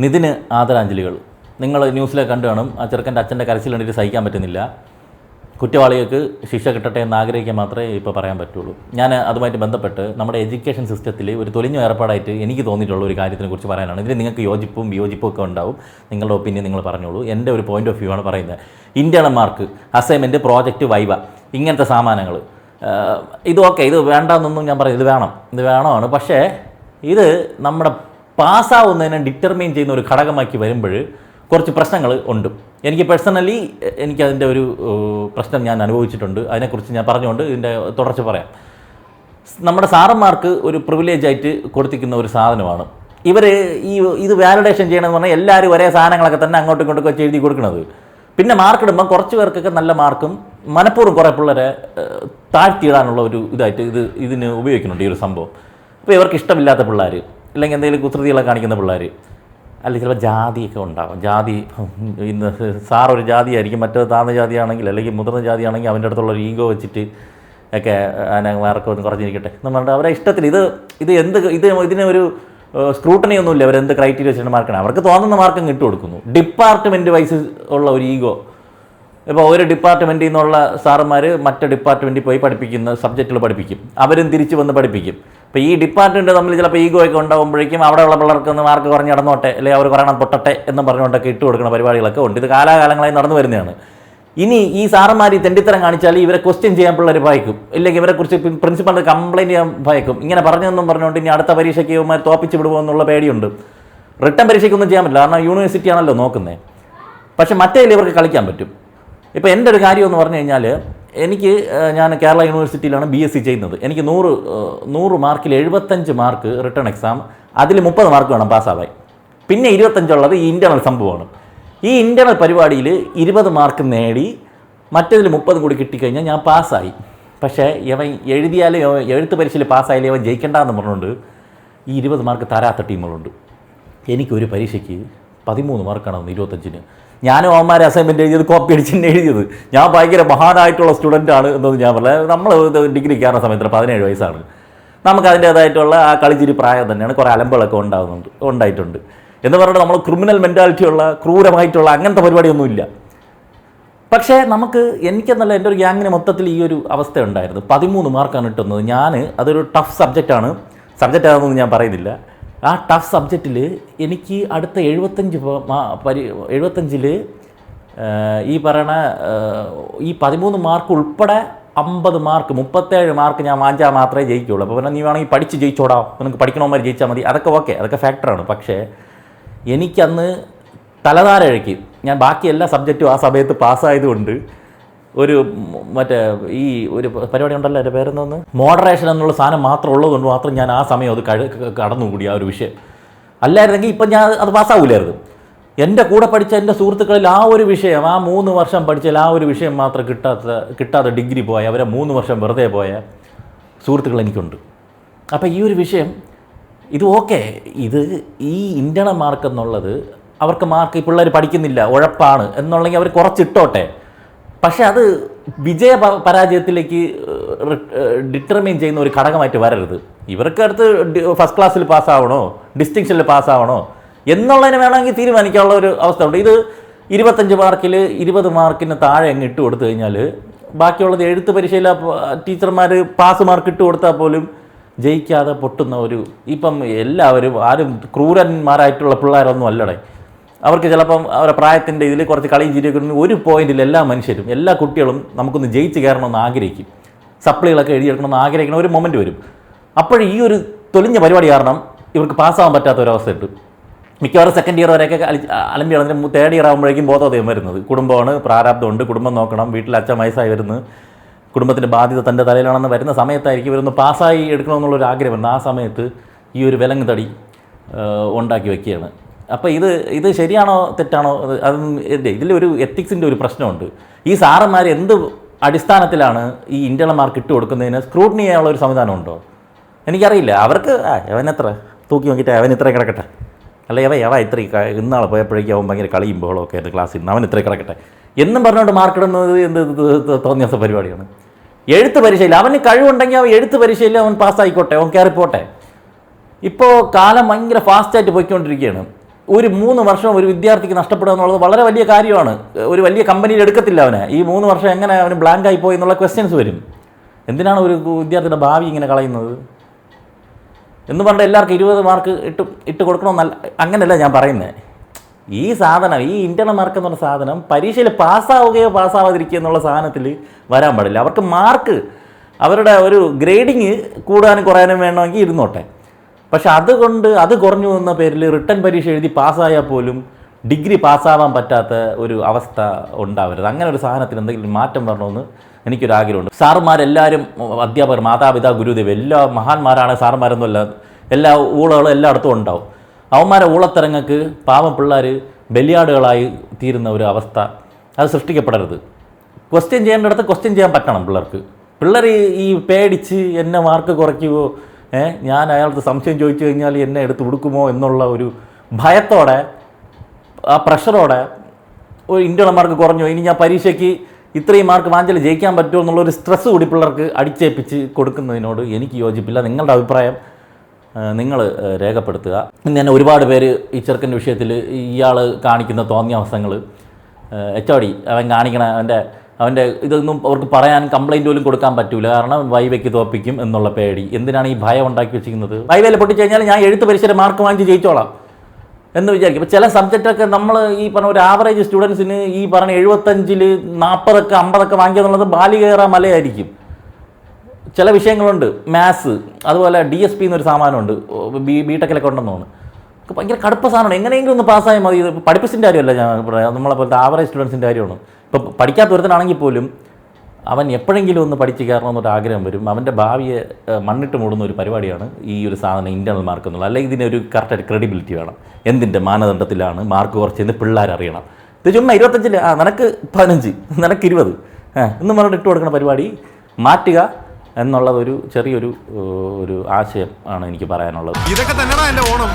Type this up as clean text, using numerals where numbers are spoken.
നിതിന് ആദരാഞ്ജലികൾ. നിങ്ങൾ ന്യൂസിലൊക്കെ കണ്ടു കാണും, ആ ചെറുക്കൻ്റെ അച്ഛൻ്റെ കരച്ചിൽ കണ്ടിട്ട് സഹിക്കാൻ പറ്റുന്നില്ല. കുറ്റവാളികൾക്ക് ശിക്ഷ കിട്ടട്ടെ എന്ന് ആഗ്രഹിക്കാൻ മാത്രമേ ഇപ്പോൾ പറയാൻ പറ്റുള്ളൂ. ഞാൻ അതുമായിട്ട് ബന്ധപ്പെട്ട് നമ്മുടെ എഡ്യൂക്കേഷൻ സിസ്റ്റത്തിൽ ഒരു തൊലിഞ്ഞ ഏർപ്പാടായിട്ട് എനിക്ക് തോന്നിയിട്ടുള്ള ഒരു കാര്യത്തിനെക്കുറിച്ച് പറയാനാണ്. ഇതിൽ നിങ്ങൾക്ക് യോജിപ്പും വിയോജിപ്പും ഒക്കെ ഉണ്ടാവും. നിങ്ങളുടെ ഒപ്പീനിയൻ നിങ്ങൾ പറഞ്ഞോളൂ. എൻ്റെ ഒരു പോയിൻ്റ് ഓഫ് വ്യൂ ആണ് പറയുന്നത്. Internal mark, assignment, project, viva, ഇങ്ങനത്തെ സാമാനങ്ങൾ ഇത് ഓക്കെ, ഇത് വേണ്ടെന്നൊന്നും ഞാൻ പറയും. ഇത് വേണമാണ്. പക്ഷേ ഇത് നമ്മുടെ പാസ്സാവുന്നതിനെ ഡിറ്റർമൈൻ ചെയ്യുന്ന ഒരു ഘടകമാക്കി വരുമ്പോൾ കുറച്ച് പ്രശ്നങ്ങൾ ഉണ്ട്. എനിക്ക് പേഴ്സണലി എനിക്കതിൻ്റെ ഒരു പ്രശ്നം ഞാൻ അനുഭവിച്ചിട്ടുണ്ട്. അതിനെക്കുറിച്ച് ഞാൻ പറഞ്ഞുകൊണ്ട് ഇതിൻ്റെ തുടർച്ച പറയാം. നമ്മുടെ സാറന്മാർക്ക് ഒരു പ്രിവിലേജായിട്ട് കൊടുത്തിരിക്കുന്ന ഒരു സാധനമാണ് ഇവർ ഇത് വാലിഡേഷൻ ചെയ്യണമെന്ന് പറഞ്ഞാൽ എല്ലാവരും ഒരേ സാധനങ്ങളൊക്കെ തന്നെ അങ്ങോട്ടും ഇങ്ങോട്ടൊക്കെ വെച്ച് എഴുതി കൊടുക്കുന്നത്. പിന്നെ മാർക്കിടുമ്പം കുറച്ച് പേർക്കൊക്കെ നല്ല മാർക്കും മനഃപൂർവ്വം കുറേ പിള്ളേരെ താഴ്ത്തിയിടാനുള്ള ഒരു ഇതായിട്ട് ഇതിന് ഉപയോഗിക്കുന്നുണ്ട് ഈ ഒരു സംഭവം. അപ്പോൾ ഇവർക്ക് ഇഷ്ടമില്ലാത്ത പിള്ളേർ, അല്ലെങ്കിൽ എന്തെങ്കിലും കുസൃതികളെ കാണിക്കുന്ന പിള്ളേർ, അല്ലെങ്കിൽ ചിലപ്പോൾ ജാതിയൊക്കെ ഉണ്ടാകും. ജാതി ഇന്ന് സാർ ഒരു ജാതിയായിരിക്കും, മറ്റേ താഴ്ന്ന ജാതിയാണെങ്കിൽ അല്ലെങ്കിൽ മുതിർന്ന ജാതിയാണെങ്കിൽ അവൻ്റെ അടുത്തുള്ള ഒരു ഈഗോ വെച്ചിട്ട് ഒക്കെ അതിനെ മാർക്ക് ഒന്ന് കുറഞ്ഞിരിക്കട്ടെ എന്ന് പറഞ്ഞിട്ട് അവരെ ഇഷ്ടത്തിൽ ഇതിന് ഒരു സ്ക്രൂട്ടണി ഒന്നുമില്ല. അവരെന്ത് ക്രൈറ്റീരിയ വെച്ചിട്ട് മാർക്കാണ് അവർക്ക് തോന്നുന്ന മാർക്കും ഇട്ട് കൊടുക്കുന്നു. ഡിപ്പാർട്ട്മെൻറ്റ് വൈസ് ഉള്ള ഒരു ഈഗോ. ഇപ്പോൾ ഒരു ഡിപ്പാർട്ട്മെൻറ്റിൽ നിന്നുള്ള സാറന്മാർ മറ്റേ ഡിപ്പാർട്ട്മെൻറ്റിൽ പോയി പഠിപ്പിക്കുന്ന സബ്ജക്റ്റുകൾ പഠിപ്പിക്കും, അവരും തിരിച്ച് വന്ന് പഠിപ്പിക്കും. അപ്പോൾ ഈ ഡിപ്പാർട്ട്മെൻറ്റ് തമ്മിൽ ചിലപ്പോൾ ഈഗോ ഒക്കെ ഉണ്ടാകുമ്പോഴേക്കും അവിടെയുള്ള പിള്ളേർക്ക് ഒന്ന് മാർക്ക് കുറഞ്ഞ് നടന്നോട്ടെ, അല്ലെങ്കിൽ അവർ പറയണം പൊട്ടട്ടെ എന്നും പറഞ്ഞുകൊണ്ടൊക്കെ ഇട്ട് കൊടുക്കുന്ന പരിപാടികളൊക്കെ ഉണ്ട്. ഇത് കാലാകാലങ്ങളായി നടന്നു വരുന്നതാണ്. ഇനി ഈ സാറന്മാർ ഈ തെണ്ടിത്തരം കാണിച്ചാൽ ഇവരെ ക്വസ്റ്റ്യൻ ചെയ്യാൻ പിള്ളേർ ഭയക്കും, ഇല്ലെങ്കിൽ ഇവരെക്കുറിച്ച് പ്രിൻസിപ്പളിന് കംപ്ലയിൻറ്റ് ചെയ്യാൻ ഭയക്കും. ഇങ്ങനെ പറഞ്ഞതെന്നും പറഞ്ഞുകൊണ്ട് ഇനി അടുത്ത പരീക്ഷയ്ക്ക് ഇവന്മാർ തോപ്പിച്ച് വിടുമോ എന്നുള്ള പേടിയുണ്ട്. റിട്ടേൺ പരീക്ഷയ്ക്കൊന്നും ചെയ്യാൻ പറ്റില്ല, കാരണം യൂണിവേഴ്സിറ്റി ആണല്ലോ നോക്കുന്നത്. പക്ഷേ മറ്റേതിൽ ഇവർക്ക് കളിക്കാൻ പറ്റും. ഇപ്പോൾ എൻ്റെ ഒരു കാര്യം എന്ന് പറഞ്ഞു കഴിഞ്ഞാൽ ഞാൻ കേരള യൂണിവേഴ്സിറ്റിയിലാണ് BSc ചെയ്യുന്നത്. എനിക്ക് 100 മാർക്കിൽ 75 മാർക്ക് റിട്ടേൺ എക്സാം, അതിൽ 30 മാർക്ക് വേണം പാസ്സാവാൻ. പിന്നെ 25 ഉള്ളത് ഈ ഇൻ്റേണൽ സംഭവമാണ്. ഈ ഇൻ്റേണൽ പരിപാടിയിൽ 20 മാർക്ക് നേടി മറ്റേതിൽ 30 കൂടി കിട്ടിക്കഴിഞ്ഞാൽ ഞാൻ പാസ്സായി. പക്ഷേ ഇവൻ എഴുതിയാലും എഴുത്ത് പരീക്ഷയിൽ പാസ്സായാലും ഇവൻ ജയിക്കേണ്ടെന്ന് പറഞ്ഞുകൊണ്ട് ഈ 20 മാർക്ക് തരാത്ത ടീമുകളുണ്ട്. എനിക്കൊരു പരീക്ഷയ്ക്ക് 13 മാർക്കാണ് 25-ന്. ഞാനും അവന്മാരെ അസൈൻമെൻറ്റ് എഴുതിയത് കോപ്പി അടിച്ചിട്ട് എഴുതിയത്. ഞാൻ ഭയങ്കര മഹാനായിട്ടുള്ള സ്റ്റുഡൻ്റാണ് എന്നൊന്നും ഞാൻ പറഞ്ഞത്. നമ്മൾ ഡിഗ്രി കയറുന്ന സമയത്ത് 17 വയസ്സാണ്. നമുക്ക് അതിൻ്റേതായിട്ടുള്ള ആ കളിച്ചിരി പ്രായം തന്നെയാണ്. കുറേ അലമ്പുകളൊക്കെ ഉണ്ടായിട്ടുണ്ട് എന്ന് പറഞ്ഞിട്ട് നമ്മൾ ക്രിമിനൽ മെൻറ്റാലിറ്റിയുള്ള ക്രൂരമായിട്ടുള്ള അങ്ങനത്തെ പരിപാടിയൊന്നുമില്ല. പക്ഷേ എനിക്കെന്നല്ല എൻ്റെ ഒരു ഗ്യാങ്ങിന് മൊത്തത്തിൽ ഈ ഒരു അവസ്ഥ ഉണ്ടായിരുന്നു. 13 മാർക്കാണ് കിട്ടുന്നത്. അതൊരു ടഫ് സബ്ജക്റ്റാണ്. സബ്ജക്റ്റ് ആണെന്നൊന്നും ഞാൻ പറയുന്നില്ല. ആ ടഫ് സബ്ജക്റ്റിൽ എനിക്ക് അടുത്ത 75-ൽ ഈ പറയണ ഈ 13 മാർക്ക് ഉൾപ്പെടെ 50 മാർക്ക് 37 മാർക്ക് ഞാൻ വാങ്ങിച്ചാൽ മാത്രമേ ജയിക്കുകയുള്ളൂ. അപ്പോൾ പിന്നെ നീ വേണമെങ്കിൽ പഠിച്ച് ജയിച്ചോടാ, നിനക്ക് പഠിക്കണമാർ ജയിച്ചാൽ മതി, അതൊക്കെ ഓക്കെ, അതൊക്കെ ഫാക്ടറാണ്. പക്ഷേ എനിക്കന്ന് തലധാരഴയ്ക്ക് ഞാൻ ബാക്കി എല്ലാ സബ്ജക്റ്റും ആ സമയത്ത് പാസ്സായതുകൊണ്ട് ഒരു ഒരു പരിപാടി ഉണ്ടല്ലോ, എൻ്റെ പേരെന്നൊന്ന് മോഡറേഷൻ എന്നുള്ള സാധനം മാത്രം ഉള്ളതുകൊണ്ട് മാത്രം ഞാൻ ആ സമയം അത് കടന്നുകൂടി ആ ഒരു വിഷയം. അല്ലായിരുന്നെങ്കിൽ ഇപ്പം ഞാൻ അത് പാസ്സാവില്ലായിരുന്നു. എൻ്റെ കൂടെ പഠിച്ച എൻ്റെ സുഹൃത്തുക്കളിൽ ആ ഒരു വിഷയം, ആ 3 വർഷം പഠിച്ചാൽ ആ ഒരു വിഷയം മാത്രം കിട്ടാതെ ഡിഗ്രി പോയ, അവരെ 3 വർഷം വെറുതെ പോയ സുഹൃത്തുക്കൾ എനിക്കുണ്ട്. അപ്പോൾ ഈ ഒരു വിഷയം ഇത് ഓക്കെ, ഈ ഇൻ്റേണൽ മാർക്ക് എന്നുള്ളത് അവർക്ക് മാർക്ക് ഈ പിള്ളേർ പഠിക്കുന്നില്ല, ഉഴപ്പാണ് എന്നുള്ളെങ്കിൽ അവർ കുറച്ചിട്ടോട്ടെ. പക്ഷേ അത് പരാജയത്തിലേക്ക് ഡിറ്റർമൈൻ ചെയ്യുന്ന ഒരു ഘടകമായിട്ട് വരരുത്. ഇവർക്ക് അടുത്ത് ഫസ്റ്റ് ക്ലാസ്സിൽ പാസ്സാവണോ, ഡിസ്റ്റിങ്ഷനിൽ പാസ്സാവണോ എന്നുള്ളതിന് വേണമെങ്കിൽ തീരുമാനിക്കാനുള്ള ഒരു അവസ്ഥ ഉണ്ട്. ഇത് 25 മാർക്കിൽ 20 മാർക്കിന് താഴെ അങ്ങ് ഇട്ട് കൊടുത്തു കഴിഞ്ഞാൽ ബാക്കിയുള്ളത് എഴുത്ത് പരീക്ഷയിൽ ടീച്ചർമാർ പാസ് മാർക്ക് ഇട്ട് കൊടുത്താൽ പോലും ജയിക്കാതെ പൊട്ടുന്ന ഇപ്പം എല്ലാവരും ആരും ക്രൂരന്മാരായിട്ടുള്ള പിള്ളേരൊന്നും അല്ലടേ. അവർക്ക് ചിലപ്പം അവരുടെ പ്രായത്തിൻ്റെ ഇതിൽ കുറച്ച് കളിയും ചിരിയൊക്കെ ഒരു പോയിന്റിൽ എല്ലാ മനുഷ്യരും എല്ലാ കുട്ടികളും നമുക്കൊന്ന് ജയിച്ച് കയറണമെന്ന് ആഗ്രഹിക്കും, സപ്ലികളൊക്കെ എഴുതിയെടുക്കണമെന്ന് ആഗ്രഹിക്കണ ഒരു മൊമെൻറ്റ് വരും. അപ്പോൾ ഈ ഒരു തൊലിഞ്ഞ പരിപാടി കാരണം ഇവർക്ക് പാസ്സാവാൻ പറ്റാത്ത ഒരവസ്ഥ ഉണ്ട്. മിക്കവാറും സെക്കൻഡ് ഇയർ വരെയൊക്കെ അലമ്പി അതിന് 3rd ഇയർ ആകുമ്പോഴേക്കും ബോധോദയം വരുന്നത്. കുടുംബമാണ്, പ്രാരാബ്ദമുണ്ട്, കുടുംബം നോക്കണം, വീട്ടിൽ അച്ഛൻ വയസ്സായി വരുന്നത്, കുടുംബത്തിൻ്റെ ബാധ്യത തൻ്റെ തലയിലാണെന്ന് വരുന്ന സമയത്തായിരിക്കും ഇവരൊന്ന് പാസ്സായി എടുക്കണമെന്നുള്ളൊരു ആഗ്രഹം വരുന്നത്. ആ സമയത്ത് ഈ ഒരു വിലങ്ങ് തടി ഉണ്ടാക്കി വയ്ക്കുകയാണ്. അപ്പോൾ ഇത് ശരിയാണോ തെറ്റാണോ, ഇതിലൊരു എത്തിക്സിൻ്റെ ഒരു പ്രശ്നമുണ്ട്. ഈ സാറന്മാർ എന്ത് അടിസ്ഥാനത്തിലാണ് ഈ ഇൻ്റേണൽ മാർക്ക് ഇട്ട് കൊടുക്കുന്നതിന് സ്ക്രൂട്ടിനി ചെയ്യാനുള്ള ഒരു സംവിധാനം ഉണ്ടോ എനിക്കറിയില്ല. അവർക്ക് അവനെത്ര തൂക്കി നോക്കിയിട്ട് അവൻ ഇത്രയും കിടക്കട്ടെ, അല്ലെ ഇത്രയും ഇന്നാളെ പോയപ്പോഴേക്കും അവൻ ഭയങ്കര കളിയും ബഹളമൊക്കെ ആയിരുന്നു ക്ലാസ്സിൽ നിന്ന്, അവൻ ഇത്രയും കിടക്കട്ടെ എന്നും പറഞ്ഞുകൊണ്ട് മാർക്കിടുന്നത് എന്ത് തോന്നിയ പരിപാടിയാണ്. എഴുത്ത് പരീക്ഷയിൽ അവന് കഴിവുണ്ടെങ്കിൽ അവൻ എഴുത്ത് പരീക്ഷയിൽ അവൻ പാസ്സായിക്കോട്ടെ, അവൻ കയറിപ്പോട്ടെ. ഇപ്പോൾ കാലം ഭയങ്കര ഫാസ്റ്റായിട്ട് പോയിക്കൊണ്ടിരിക്കുകയാണ്. ഒരു 3 വർഷം ഒരു വിദ്യാർത്ഥിക്ക് നഷ്ടപ്പെടുക എന്നുള്ളത് വളരെ വലിയ കാര്യമാണ്. ഒരു വലിയ കമ്പനിയിൽ എടുക്കത്തില്ല അവനെ. ഈ 3 വർഷം എങ്ങനെ അവന് ബ്ലാങ്ക് ആയി പോയി എന്നുള്ള ക്വസ്റ്റ്യൻസ് വരും. എന്തിനാണ് ഒരു വിദ്യാർത്ഥിയുടെ ഭാവി ഇങ്ങനെ കളയുന്നത് എന്ന് പറഞ്ഞാൽ എല്ലാവർക്കും 20 മാർക്ക് ഇട്ട് കൊടുക്കണമെന്നല്ല, അങ്ങനെയല്ല ഞാൻ പറയുന്നത്. ഈ സാധനം, ഈ ഇൻ്റർണൽ മാർക്ക് എന്ന് പറഞ്ഞ സാധനം പരീക്ഷയിൽ പാസ്സാവുകയോ പാസ്സാവാതിരിക്കുക എന്നുള്ള സാധനത്തിൽ വരാൻ പാടില്ല. അവർക്ക് മാർക്ക്, അവരുടെ ഒരു ഗ്രേഡിങ് കൂടാനും കുറയാനും വേണമെങ്കിൽ ഇരുന്നോട്ടെ. പക്ഷെ അതുകൊണ്ട് അത് കുറഞ്ഞു എന്ന പേരിൽ റിട്ടൺ പരീക്ഷ എഴുതി പാസ്സായാൽ പോലും ഡിഗ്രി പാസ്സാവാൻ പറ്റാത്ത ഒരു അവസ്ഥ ഉണ്ടാവരുത്. അങ്ങനെ ഒരു സാധനത്തിന് എന്തെങ്കിലും മാറ്റം വരണമെന്ന് എനിക്കൊരാഗ്രഹമുണ്ട്. സാറുമാരെല്ലാവരും അധ്യാപകർ, മാതാപിതാ, ഗുരുദേവ് എല്ലാ മഹാന്മാരാണ്. സാറുമാരൊന്നുമല്ല, എല്ലാ ഊളകളും എല്ലായിടത്തും ഉണ്ടാവും. അവന്മാരെ ഊളത്തിരങ്ങൾക്ക് പാവം പിള്ളേർ ബലിയാടുകളായി തീരുന്ന ഒരു അവസ്ഥ അത് സൃഷ്ടിക്കപ്പെടരുത്. ക്വസ്റ്റ്യൻ ചെയ്യേണ്ടിടത്ത് ക്വസ്റ്റ്യൻ ചെയ്യാൻ പറ്റണം പിള്ളേർക്ക്. പിള്ളേർ ഈ പേടിച്ച് എന്നെ മാർക്ക് കുറയ്ക്കുമോ, ഞാൻ അയാൾക്ക് സംശയം ചോദിച്ചു കഴിഞ്ഞാൽ എന്നെ എടുത്ത് കൊടുക്കുമോ എന്നുള്ള ഒരു ഭയത്തോടെ, ആ പ്രഷറോടെ, ഒരു ഇൻ്റർണൽ മാർക്ക് കുറഞ്ഞു ഇനി ഞാൻ പരീക്ഷയ്ക്ക് ഇത്രയും മാർക്ക് വാങ്ങിച്ചാൽ ജയിക്കാൻ പറ്റുമോ എന്നുള്ളൊരു സ്ട്രെസ്സ് കൂടി പിള്ളേർക്ക് അടിച്ചേൽപ്പിച്ച് കൊടുക്കുന്നതിനോട് എനിക്ക് യോജിപ്പില്ല. നിങ്ങളുടെ അഭിപ്രായം നിങ്ങൾ രേഖപ്പെടുത്തുക. ഇന്ന് തന്നെ ഒരുപാട് പേര് ഈ ചെറുക്കൻ്റെ വിഷയത്തിൽ ഇയാൾ കാണിക്കുന്ന തോന്നിയാവസ്ഥകൾ, HOD അവൻ കാണിക്കണ അവൻ്റെ ഇതൊന്നും അവർക്ക് പറയാൻ കംപ്ലയിൻ്റ് പോലും കൊടുക്കാൻ പറ്റില്ല. കാരണം വൈവയ്ക്ക് തോപ്പിക്കും എന്നുള്ള പേടി. എന്തിനാണ് ഈ ഭയം ഉണ്ടാക്കി വെച്ചിരിക്കുന്നത്? വൈവയിൽ പൊട്ടിച്ച് കഴിഞ്ഞാൽ ഞാൻ എഴുത്ത് പരീക്ഷയുടെ മാർക്ക് വാങ്ങിച്ച് ജയിച്ചോളാം എന്ന് വിചാരിക്കും. ഇപ്പോൾ ചില സബ്ജക്റ്റൊക്കെ നമ്മൾ ഈ പറഞ്ഞ ഒരു ആവറേജ് സ്റ്റുഡൻസിന് ഈ പറഞ്ഞ 75-ൽ 40 50 വാങ്ങിക്കുക എന്നുള്ളത് ബാലികേറ മലയായിരിക്കും. ചില വിഷയങ്ങളുണ്ട്, മാത്സ്, അതുപോലെ DSP എന്നൊരു സാമാനമുണ്ട്, ബിടെക്കിലൊക്കെ ഉണ്ടെന്ന് തോന്നുന്നു. ഭയങ്കര കടുപ്പ സാധനമാണ്. എങ്ങനെയെങ്കിലും ഒന്ന് പാസ്സായാൽ മതി. ഇത് പഠിപ്പിച്ചിൻ്റെ കാര്യമല്ല ഞാൻ പറയാം, നമ്മളെപ്പോലത്തെ ആവറേജ് സ്റ്റുഡൻസിൻ്റെ കാര്യമാണ്. ഇപ്പോൾ പഠിക്കാത്ത ഒരുത്തനാണെങ്കിൽ പോലും അവൻ എപ്പോഴെങ്കിലും ഒന്ന് പഠിച്ച് കയറണമെന്നൊരു ആഗ്രഹം വരും. അവൻ്റെ ഭാവിയെ മണ്ണിട്ട് മൂടുന്ന ഒരു പരിപാടിയാണ് ഈ ഒരു സാധനം ഇൻ്റർണൽ മാർക്ക് എന്നുള്ളത്. അല്ലെങ്കിൽ ഇതിനൊരു കറക്റ്റ് ക്രെഡിബിലിറ്റി വേണം. എന്തിൻ്റെ മാനദണ്ഡത്തിലാണ് മാർക്ക് കുറച്ചെന്ന് പിള്ളേരറിയണം. ഇത് ചുമ്മാ 25-ൽ നിനക്ക് 15, നിനക്ക് 20 എന്ന് പറഞ്ഞിട്ട് ഇട്ട് കൊടുക്കുന്ന പരിപാടി മാറ്റുക എന്നുള്ളത് ഒരു ചെറിയൊരു ആശയം ആണ് എനിക്ക് പറയാനുള്ളത്. ഇതൊക്കെ തന്നെയാണ് എൻ്റെ ഓണം.